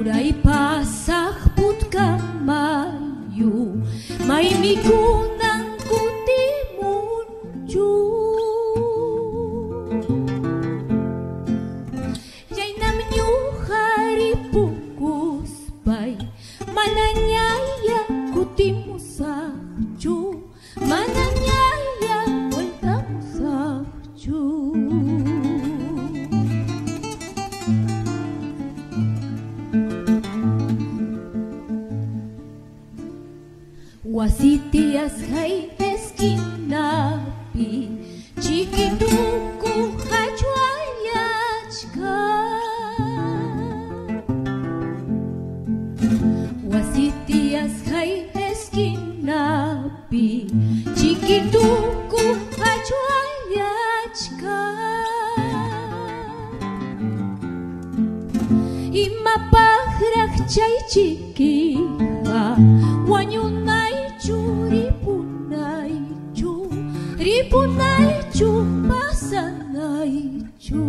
Uray pasakput kamayo, may mikunang kutimunju. Jay namin yung haripukus bay, mananyaya kutimu sakju, mananyaya waltamu sakju. Wasitias hay eskinapi, chiquituku hachuayachka. Wasitias hay eskinapi, chiquituku hachuayachka. Imapajrak chay chiquija, wanyunay ripunaychu pasanaychu.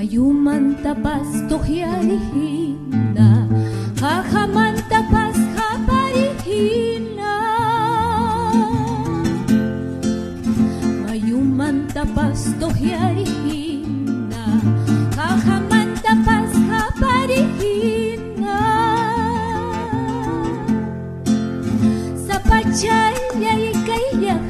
Mayuman tapas tohyarihina, hahaman tapas haparihina. Mayuman tapas tohyarihina, hahaman tapas haparihina. Sa pachayay kayak